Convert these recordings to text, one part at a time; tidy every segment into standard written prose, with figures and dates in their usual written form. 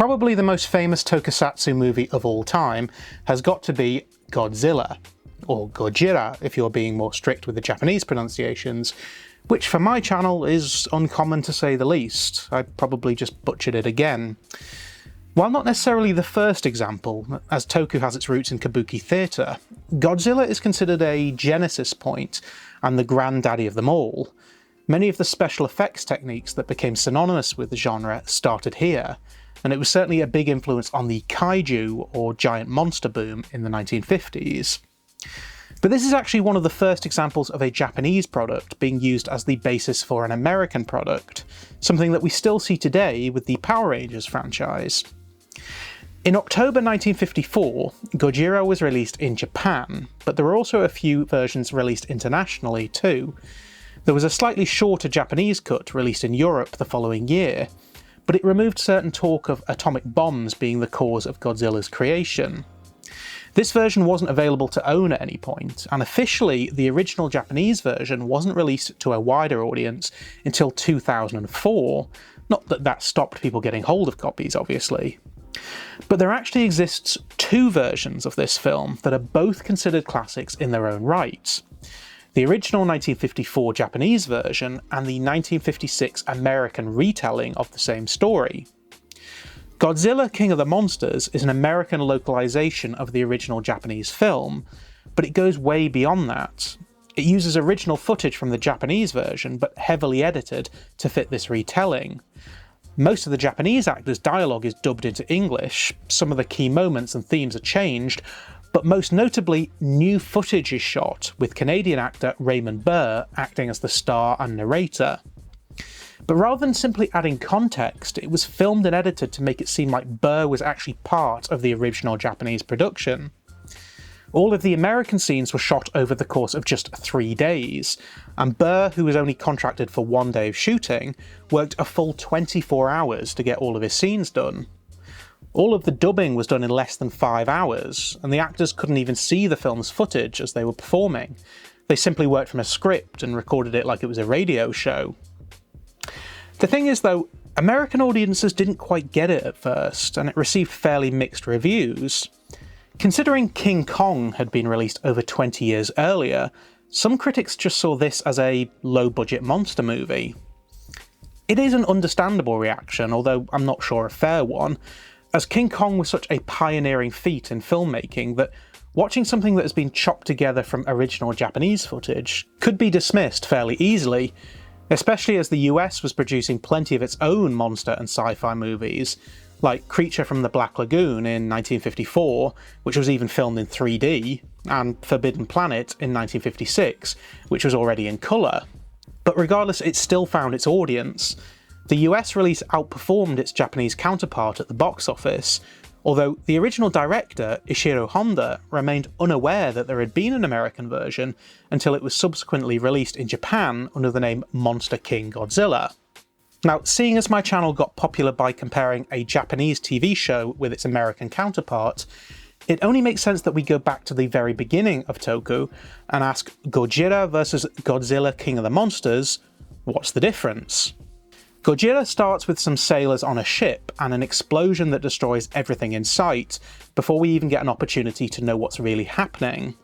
Probably the most famous Tokusatsu movie of all time has got to be Godzilla, or Gojira if you're being more strict with the Japanese pronunciations, which for my channel is uncommon to say the least. I probably just butchered it again. While not necessarily the first example, as Toku has its roots in kabuki theatre, Godzilla is considered a genesis point and the granddaddy of them all. Many of the special effects techniques that became synonymous with the genre started here, and it was certainly a big influence on the kaiju or giant monster boom in the 1950s. But this is actually one of the first examples of a Japanese product being used as the basis for an American product, something that we still see today with the Power Rangers franchise. In October 1954, Gojira was released in Japan, but there were also a few versions released internationally too. There was a slightly shorter Japanese cut released in Europe the following year, but it removed certain talk of atomic bombs being the cause of Godzilla's creation. This version wasn't available to own at any point, and officially the original Japanese version wasn't released to a wider audience until 2004, not that that stopped people getting hold of copies, obviously. But there actually exists two versions of this film that are both considered classics in their own right. The original 1954 Japanese version and the 1956 American retelling of the same story. Godzilla King of the Monsters is an American localization of the original Japanese film, but it goes way beyond that. It uses original footage from the Japanese version, but heavily edited to fit this retelling. Most of the Japanese actors' dialogue is dubbed into English, some of the key moments and themes are changed, but most notably, new footage is shot, with Canadian actor Raymond Burr acting as the star and narrator. But rather than simply adding context, it was filmed and edited to make it seem like Burr was actually part of the original Japanese production. All of the American scenes were shot over the course of just 3 days, and Burr, who was only contracted for 1 day of shooting, worked a full 24 hours to get all of his scenes done. All of the dubbing was done in less than 5 hours, and the actors couldn't even see the film's footage as they were performing. They simply worked from a script and recorded it like it was a radio show. The thing is though, American audiences didn't quite get it at first, and it received fairly mixed reviews. Considering King Kong had been released over 20 years earlier, some critics just saw this as a low-budget monster movie. It is an understandable reaction, although I'm not sure a fair one, as King Kong was such a pioneering feat in filmmaking that watching something that has been chopped together from original Japanese footage could be dismissed fairly easily, especially as the US was producing plenty of its own monster and sci-fi movies, like Creature from the Black Lagoon in 1954, which was even filmed in 3D, and Forbidden Planet in 1956, which was already in colour. But regardless, it still found its audience. The US release outperformed its Japanese counterpart at the box office, although the original director, Ishiro Honda, remained unaware that there had been an American version until it was subsequently released in Japan under the name Monster King Godzilla. Now, seeing as my channel got popular by comparing a Japanese TV show with its American counterpart, it only makes sense that we go back to the very beginning of Toku and ask Gojira versus Godzilla King of the Monsters, what's the difference? Gojira starts with some sailors on a ship and an explosion that destroys everything in sight, before we even get an opportunity to know what's really happening.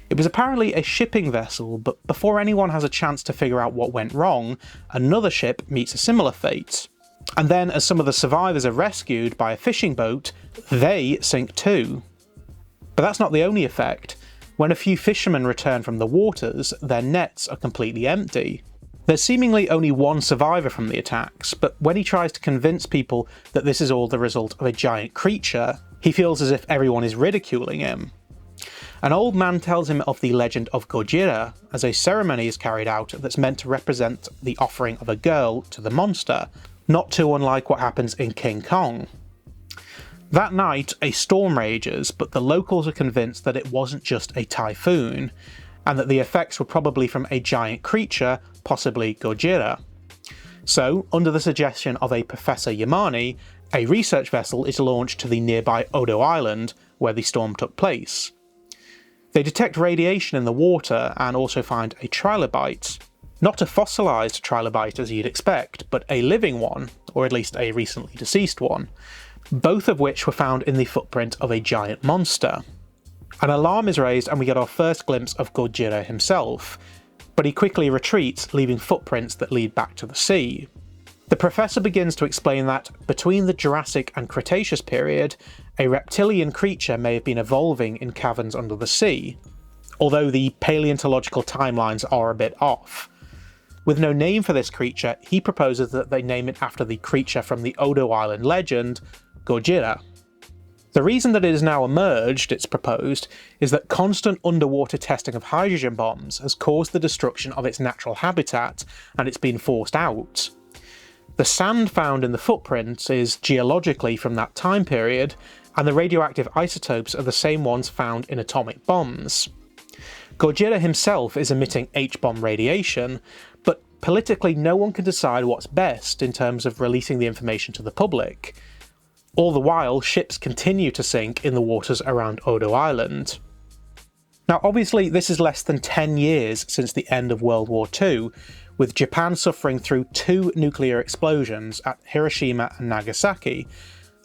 It was apparently a shipping vessel, but before anyone has a chance to figure out what went wrong, another ship meets a similar fate. And then, as some of the survivors are rescued by a fishing boat, they sink too. But that's not the only effect. When a few fishermen return from the waters, their nets are completely empty. There's seemingly only one survivor from the attacks, but when he tries to convince people that this is all the result of a giant creature, he feels as if everyone is ridiculing him. An old man tells him of the legend of Gojira, as a ceremony is carried out that's meant to represent the offering of a girl to the monster, not too unlike what happens in King Kong. That night, a storm rages, but the locals are convinced that it wasn't just a typhoon, and that the effects were probably from a giant creature, possibly Gojira. So, under the suggestion of a Professor Yamane, a research vessel is launched to the nearby Odo Island, where the storm took place. They detect radiation in the water and also find a trilobite. Not a fossilised trilobite as you'd expect, but a living one, or at least a recently deceased one. both of which were found in the footprint of a giant monster. An alarm is raised and we get our first glimpse of Godzilla himself, but he quickly retreats, leaving footprints that lead back to the sea. The professor begins to explain that, between the Jurassic and Cretaceous period, a reptilian creature may have been evolving in caverns under the sea, although the paleontological timelines are a bit off. With no name for this creature, he proposes that they name it after the creature from the Odo Island legend, Godzilla. The reason that it has now emerged, it's proposed, is that constant underwater testing of hydrogen bombs has caused the destruction of its natural habitat, and it's been forced out. The sand found in the footprints is geologically from that time period, and the radioactive isotopes are the same ones found in atomic bombs. Godzilla himself is emitting H-bomb radiation, but politically no one can decide what's best in terms of releasing the information to the public. All the while, ships continue to sink in the waters around Odo Island. Now obviously this is less than 10 years since the end of World War II, with Japan suffering through 2 nuclear explosions at Hiroshima and Nagasaki,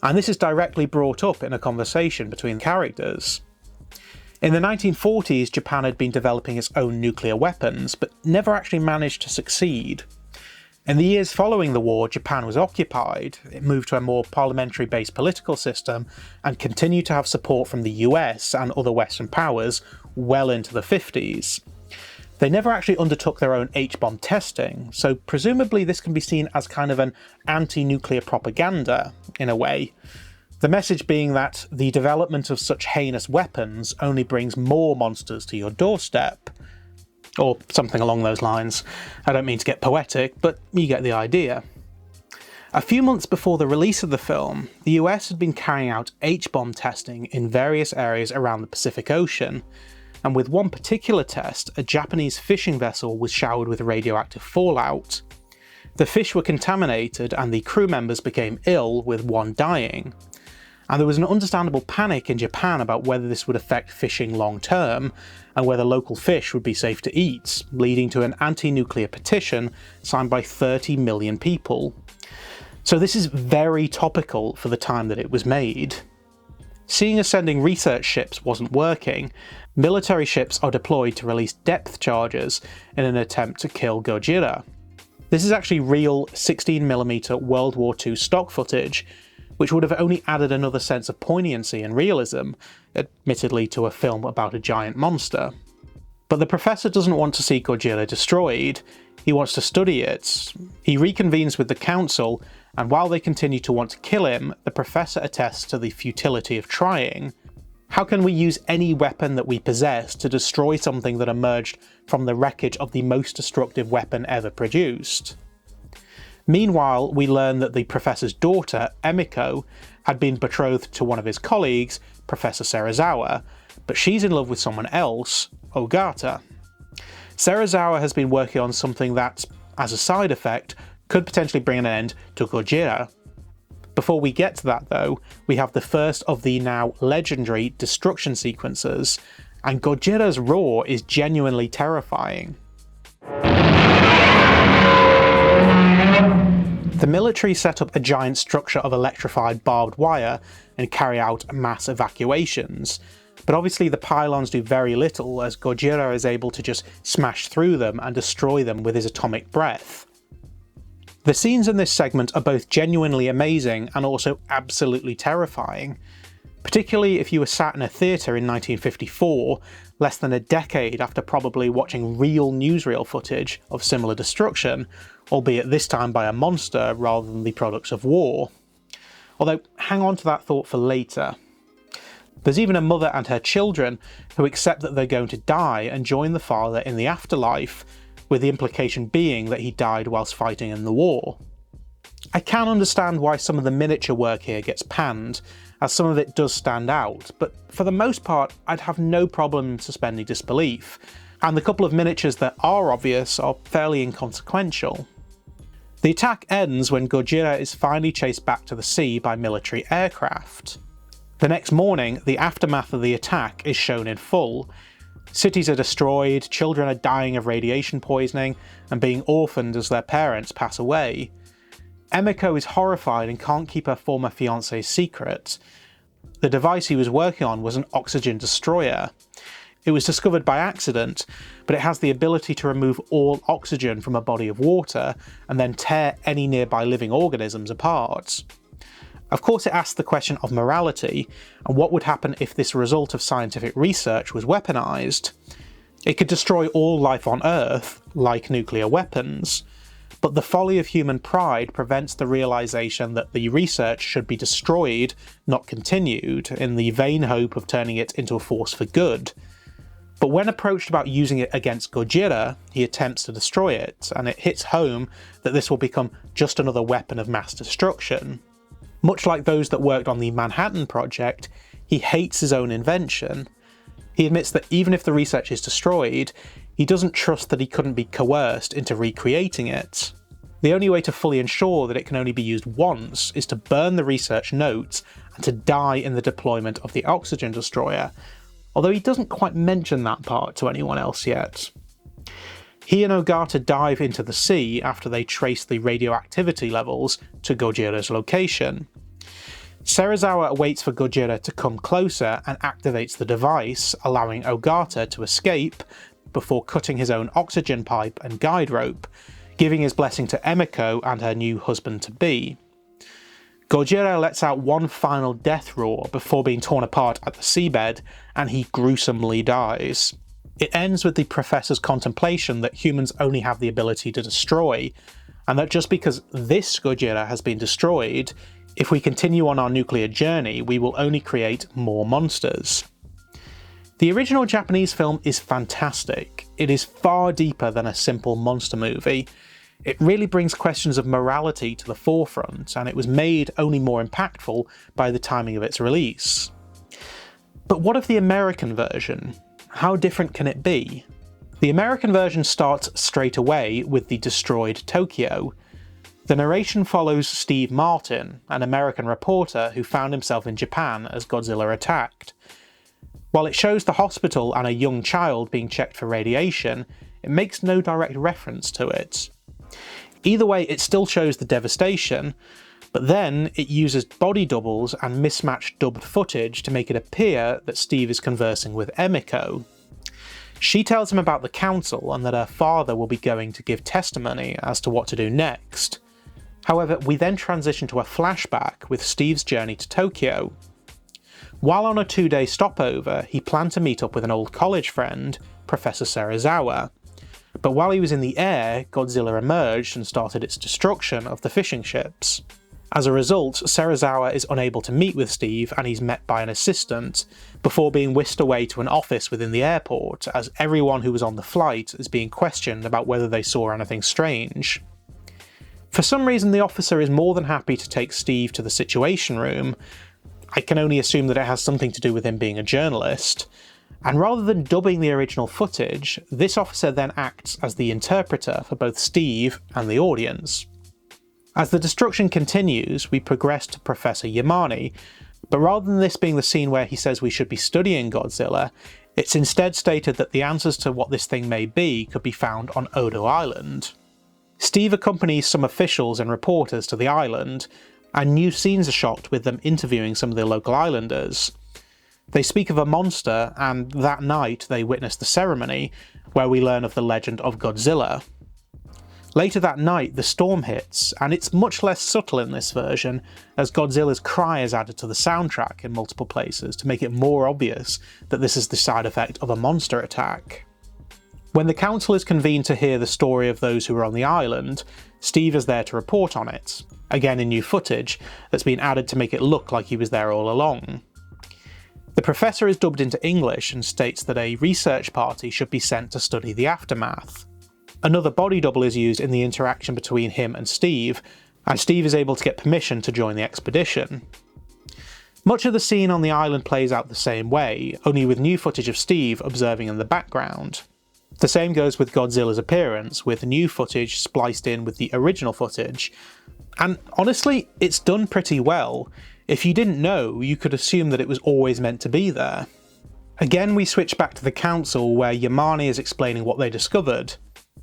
and this is directly brought up in a conversation between characters. In the 1940s, Japan had been developing its own nuclear weapons, but never actually managed to succeed. In the years following the war, Japan was occupied, it moved to a more parliamentary-based political system, and continued to have support from the US and other Western powers well into the 50s. They never actually undertook their own H-bomb testing, so presumably this can be seen as kind of an anti-nuclear propaganda, in a way. The message being that the development of such heinous weapons only brings more monsters to your doorstep. Or something along those lines. I don't mean to get poetic, but you get the idea. A few months before the release of the film, the US had been carrying out H-bomb testing in various areas around the Pacific Ocean, and with one particular test, a Japanese fishing vessel was showered with radioactive fallout. The fish were contaminated and the crew members became ill, with one dying. And there was an understandable panic in Japan about whether this would affect fishing long term, and whether local fish would be safe to eat, leading to an anti-nuclear petition signed by 30 million people. So this is very topical for the time that it was made. Seeing as sending research ships wasn't working, military ships are deployed to release depth charges in an attempt to kill Godzilla. This is actually real 16mm World War II stock footage, which would have only added another sense of poignancy and realism, admittedly to a film about a giant monster. But the professor doesn't want to see Godzilla destroyed, he wants to study it. He reconvenes with the council, and while they continue to want to kill him, the professor attests to the futility of trying. How can we use any weapon that we possess to destroy something that emerged from the wreckage of the most destructive weapon ever produced? Meanwhile, we learn that the professor's daughter, Emiko, had been betrothed to one of his colleagues, Professor Serizawa, but she's in love with someone else, Ogata. Serizawa has been working on something that, as a side effect, could potentially bring an end to Godzilla. Before we get to that though, we have the first of the now legendary destruction sequences, and Godzilla's roar is genuinely terrifying. The military set up a giant structure of electrified barbed wire and carry out mass evacuations, but obviously the pylons do very little as Godzilla is able to just smash through them and destroy them with his atomic breath. The scenes in this segment are both genuinely amazing and also absolutely terrifying, particularly if you were sat in a theatre in 1954, less than a decade after probably watching real newsreel footage of similar destruction, albeit this time by a monster rather than the products of war. Although, hang on to that thought for later. There's even a mother and her children who accept that they're going to die and join the father in the afterlife, with the implication being that he died whilst fighting in the war. I can understand why some of the miniature work here gets panned, as some of it does stand out, but for the most part I'd have no problem suspending disbelief, and the couple of miniatures that are obvious are fairly inconsequential. The attack ends when Godzilla is finally chased back to the sea by military aircraft. The next morning, the aftermath of the attack is shown in full. Cities are destroyed, children are dying of radiation poisoning and being orphaned as their parents pass away. Emiko is horrified and can't keep her former fiancé's secret. The device he was working on was an oxygen destroyer. It was discovered by accident, but it has the ability to remove all oxygen from a body of water and then tear any nearby living organisms apart. Of course, it asks the question of morality and what would happen if this result of scientific research was weaponized. It could destroy all life on Earth, like nuclear weapons, but the folly of human pride prevents the realization that the research should be destroyed, not continued, in the vain hope of turning it into a force for good. But when approached about using it against Gojira, he attempts to destroy it, and it hits home that this will become just another weapon of mass destruction. Much like those that worked on the Manhattan Project, he hates his own invention. He admits that even if the research is destroyed, he doesn't trust that he couldn't be coerced into recreating it. The only way to fully ensure that it can only be used once is to burn the research notes and to die in the deployment of the oxygen destroyer, although he doesn't quite mention that part to anyone else yet. He and Ogata dive into the sea after they trace the radioactivity levels to Gojira's location. Serizawa waits for Gojira to come closer and activates the device, allowing Ogata to escape before cutting his own oxygen pipe and guide rope, giving his blessing to Emiko and her new husband-to-be. Gojira lets out one final death roar before being torn apart at the seabed, and he gruesomely dies. It ends with the professor's contemplation that humans only have the ability to destroy, and that just because this Gojira has been destroyed, if we continue on our nuclear journey, we will only create more monsters. The original Japanese film is fantastic. It is far deeper than a simple monster movie. It really brings questions of morality to the forefront, and it was made only more impactful by the timing of its release. But what of the American version? How different can it be? The American version starts straight away with the destroyed Tokyo. The narration follows Steve Martin, an American reporter who found himself in Japan as Godzilla attacked. While it shows the hospital and a young child being checked for radiation, it makes no direct reference to it. Either way, it still shows the devastation, but then it uses body doubles and mismatched dubbed footage to make it appear that Steve is conversing with Emiko. She tells him about the council and that her father will be going to give testimony as to what to do next. However, we then transition to a flashback with Steve's journey to Tokyo. While on a 2-day stopover, he planned to meet up with an old college friend, Professor Serizawa. But while he was in the air, Godzilla emerged and started its destruction of the fishing ships. As a result, Serizawa is unable to meet with Steve and he's met by an assistant, before being whisked away to an office within the airport, as everyone who was on the flight is being questioned about whether they saw anything strange. For some reason, the officer is more than happy to take Steve to the Situation Room. I can only assume that it has something to do with him being a journalist. And rather than dubbing the original footage, this officer then acts as the interpreter for both Steve and the audience. As the destruction continues, we progress to Professor Yamane, but rather than this being the scene where he says we should be studying Godzilla, it's instead stated that the answers to what this thing may be could be found on Odo Island. Steve accompanies some officials and reporters to the island, and new scenes are shot with them interviewing some of the local islanders. They speak of a monster, and that night they witness the ceremony, where we learn of the legend of Godzilla. Later that night, the storm hits, and it's much less subtle in this version, as Godzilla's cry is added to the soundtrack in multiple places to make it more obvious that this is the side effect of a monster attack. When the council is convened to hear the story of those who were on the island, Steve is there to report on it, again in new footage that's been added to make it look like he was there all along. The professor is dubbed into English and states that a research party should be sent to study the aftermath. Another body double is used in the interaction between him and Steve is able to get permission to join the expedition. Much of the scene on the island plays out the same way, only with new footage of Steve observing in the background. The same goes with Godzilla's appearance, with new footage spliced in with the original footage. And honestly, it's done pretty well. If you didn't know, you could assume that it was always meant to be there. Again, we switch back to the council, where Yamane is explaining what they discovered.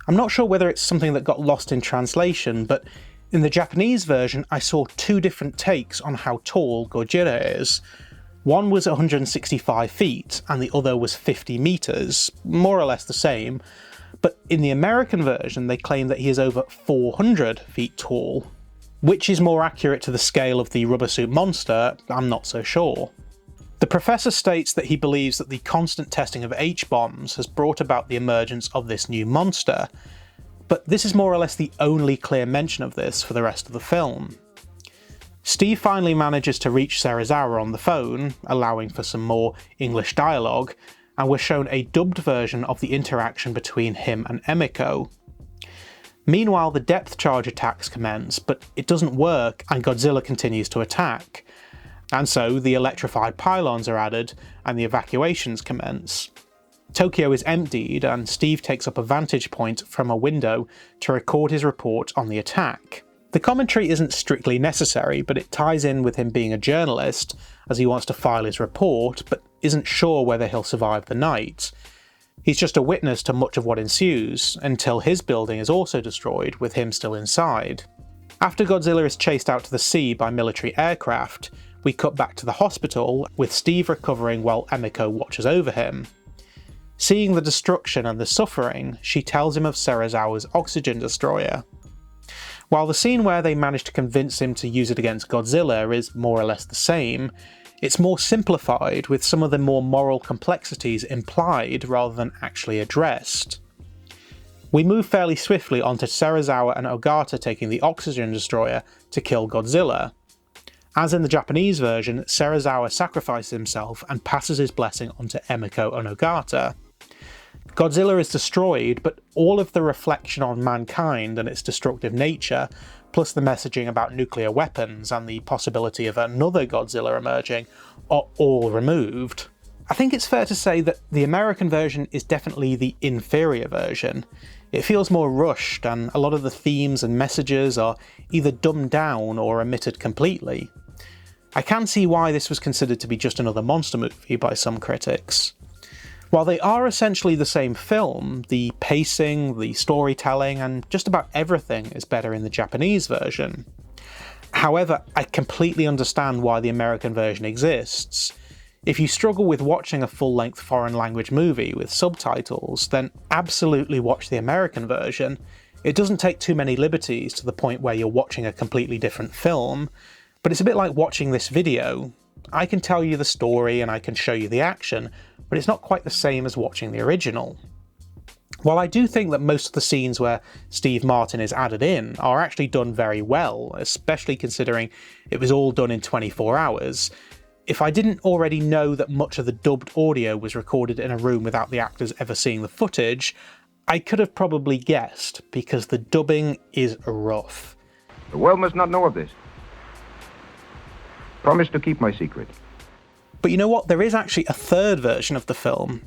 I'm not sure whether it's something that got lost in translation, but In the Japanese version, I saw two different takes on how tall Gojira is. One was 165 feet and the other was 50 meters, more or less the same, but in the American version they claim that he is over 400 feet tall. Which is more accurate to the scale of the rubber suit monster, I'm not so sure. The professor states that he believes that the constant testing of H-bombs has brought about the emergence of this new monster, but this is more or less the only clear mention of this for the rest of the film. Steve finally manages to reach Serizawa on the phone, allowing for some more English dialogue, and we're shown a dubbed version of the interaction between him and Emiko. Meanwhile, the depth charge attacks commence, but it doesn't work and Godzilla continues to attack. And so the electrified pylons are added and the evacuations commence. Tokyo is emptied and Steve takes up a vantage point from a window to record his report on the attack. The commentary isn't strictly necessary, but it ties in with him being a journalist, as he wants to file his report, but isn't sure whether he'll survive the night. He's just a witness to much of what ensues, until his building is also destroyed, with him still inside. After Godzilla is chased out to the sea by military aircraft, we cut back to the hospital, with Steve recovering while Emiko watches over him. Seeing the destruction and the suffering, she tells him of Serizawa's oxygen destroyer. While the scene where they manage to convince him to use it against Godzilla is more or less the same, it's more simplified with some of the more moral complexities implied rather than actually addressed. We move fairly swiftly onto Serizawa and Ogata taking the oxygen destroyer to kill Godzilla. As in the Japanese version, Serizawa sacrifices himself and passes his blessing onto Emiko and Ogata. Godzilla is destroyed, but all of the reflection on mankind and its destructive nature, plus the messaging about nuclear weapons and the possibility of another Godzilla emerging, are all removed. I think it's fair to say that the American version is definitely the inferior version. It feels more rushed, and a lot of the themes and messages are either dumbed down or omitted completely. I can see why this was considered to be just another monster movie by some critics. While they are essentially the same film, the pacing, the storytelling, and just about everything is better in the Japanese version. However, I completely understand why the American version exists. If you struggle with watching a full-length foreign language movie with subtitles, then absolutely watch the American version. It doesn't take too many liberties to the point where you're watching a completely different film, but it's a bit like watching this video. I can tell you the story and I can show you the action, but it's not quite the same as watching the original. While I do think that most of the scenes where Steve Martin is added in are actually done very well, especially considering it was all done in 24 hours, if I didn't already know that much of the dubbed audio was recorded in a room without the actors ever seeing the footage, I could have probably guessed, because the dubbing is rough. The world must not know of this. Promise to keep my secret. But you know what? There is actually a third version of the film.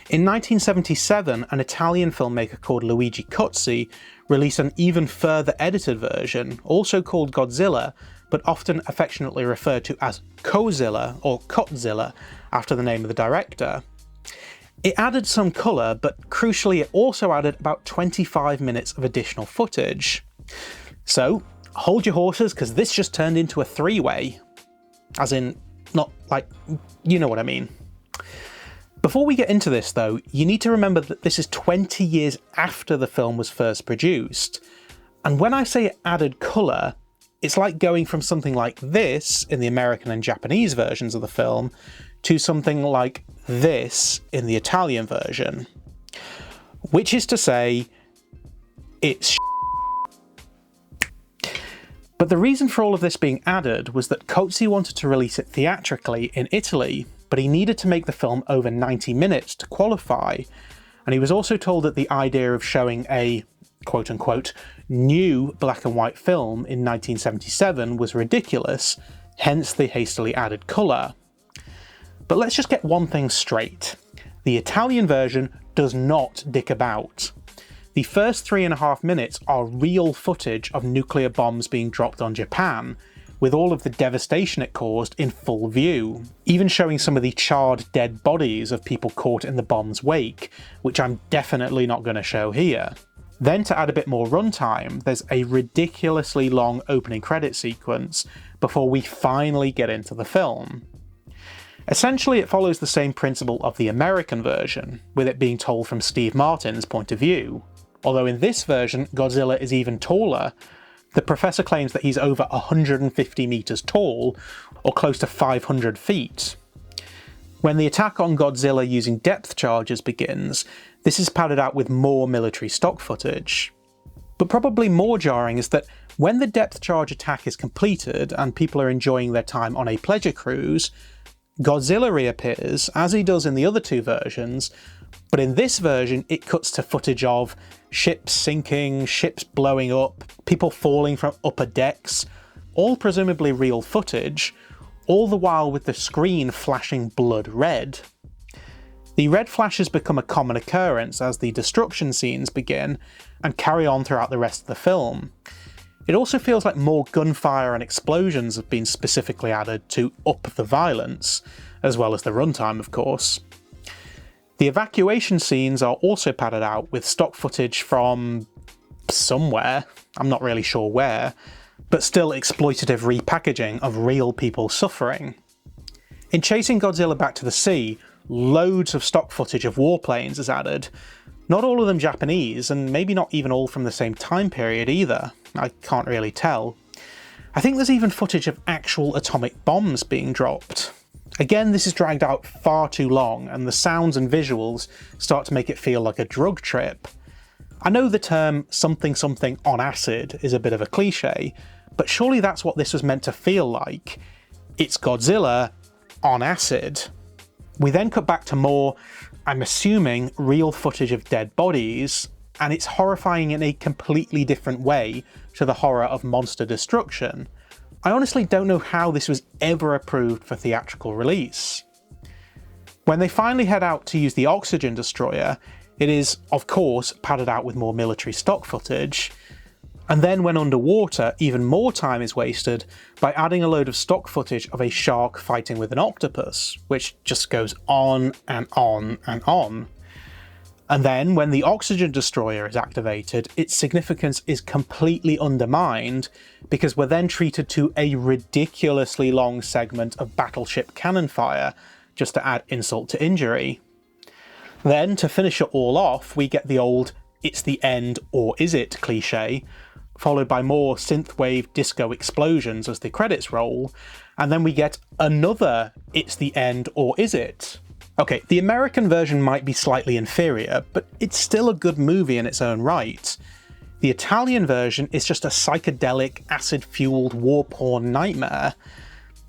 In 1977, an Italian filmmaker called Luigi Cozzi released an even further edited version, also called Godzilla, but often affectionately referred to as Cozilla or Cotzilla after the name of the director. It added some colour, but crucially it also added about 25 minutes of additional footage. So, hold your horses, because this just turned into a three-way. As in, not like, you know what I mean. Before we get into this though, you need to remember that this is 20 years after the film was first produced. And when I say it added colour, it's like going from something like this in the American and Japanese versions of the film to something like this in the Italian version. Which is to say, it's But the reason for all of this being added was that Cozzi wanted to release it theatrically in Italy, but he needed to make the film over 90 minutes to qualify, and he was also told that the idea of showing a quote-unquote new black and white film in 1977 was ridiculous, hence the hastily added colour. But let's just get one thing straight. The Italian version does not dick about. The first 3.5 minutes are real footage of nuclear bombs being dropped on Japan, with all of the devastation it caused in full view, even showing some of the charred dead bodies of people caught in the bomb's wake, which I'm definitely not going to show here. Then to add a bit more runtime, there's a ridiculously long opening credit sequence before we finally get into the film. Essentially, it follows the same principle of the American version, with it being told from Steve Martin's point of view. Although in this version, Godzilla is even taller. The professor claims that he's over 150 meters tall, or close to 500 feet. When the attack on Godzilla using depth charges begins, this is padded out with more military stock footage. But probably more jarring is that when the depth charge attack is completed and people are enjoying their time on a pleasure cruise, Godzilla reappears, as he does in the other two versions, but in this version it cuts to footage of ships sinking, ships blowing up, people falling from upper decks, all presumably real footage, all the while with the screen flashing blood red. The red flashes become a common occurrence as the destruction scenes begin and carry on throughout the rest of the film. It also feels like more gunfire and explosions have been specifically added to up the violence, as well as the runtime of course. The evacuation scenes are also padded out with stock footage from somewhere, I'm not really sure where, but still exploitative repackaging of real people suffering. In Chasing Godzilla Back to the Sea, loads of stock footage of warplanes is added, not all of them Japanese, and maybe not even all from the same time period either, I can't really tell. I think there's even footage of actual atomic bombs being dropped. Again, this is dragged out far too long, and the sounds and visuals start to make it feel like a drug trip. I know the term something something on acid is a bit of a cliche, but surely that's what this was meant to feel like. It's Godzilla on acid. We then cut back to more, I'm assuming, real footage of dead bodies, and it's horrifying in a completely different way to the horror of monster destruction. I honestly don't know how this was ever approved for theatrical release. When they finally head out to use the oxygen destroyer, it is, of course, padded out with more military stock footage, and then when underwater, even more time is wasted by adding a load of stock footage of a shark fighting with an octopus, which just goes on and on and on. And then, when the oxygen destroyer is activated, its significance is completely undermined because we're then treated to a ridiculously long segment of battleship cannon fire, just to add insult to injury. Then, to finish it all off, we get the old "it's the end or is it" cliche, followed by more synthwave disco explosions as the credits roll, and then we get another "it's the end or is it." Okay, the American version might be slightly inferior, but it's still a good movie in its own right. The Italian version is just a psychedelic, acid-fueled war porn nightmare.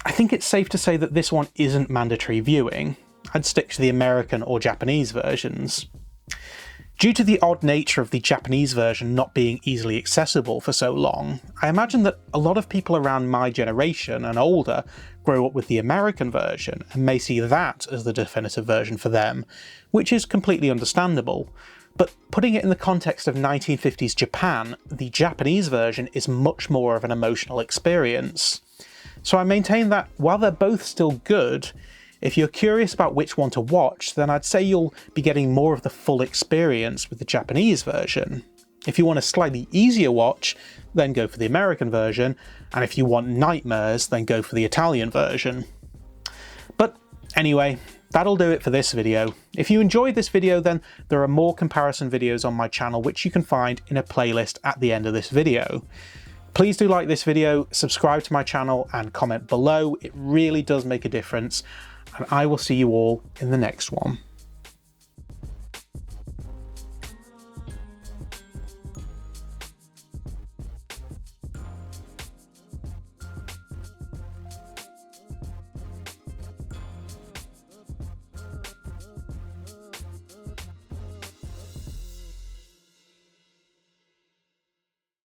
I think it's safe to say that this one isn't mandatory viewing. I'd stick to the American or Japanese versions. Due to the odd nature of the Japanese version not being easily accessible for so long, I imagine that a lot of people around my generation and older grow up with the American version and may see that as the definitive version for them, which is completely understandable. But putting it in the context of 1950s Japan, the Japanese version is much more of an emotional experience. So I maintain that while they're both still good, if you're curious about which one to watch, then I'd say you'll be getting more of the full experience with the Japanese version. If you want a slightly easier watch, then go for the American version, and if you want nightmares, then go for the Italian version. But anyway, that'll do it for this video. If you enjoyed this video, then there are more comparison videos on my channel which you can find in a playlist at the end of this video. Please do like this video, subscribe to my channel, and comment below. It really does make a difference. And I will see you all in the next one.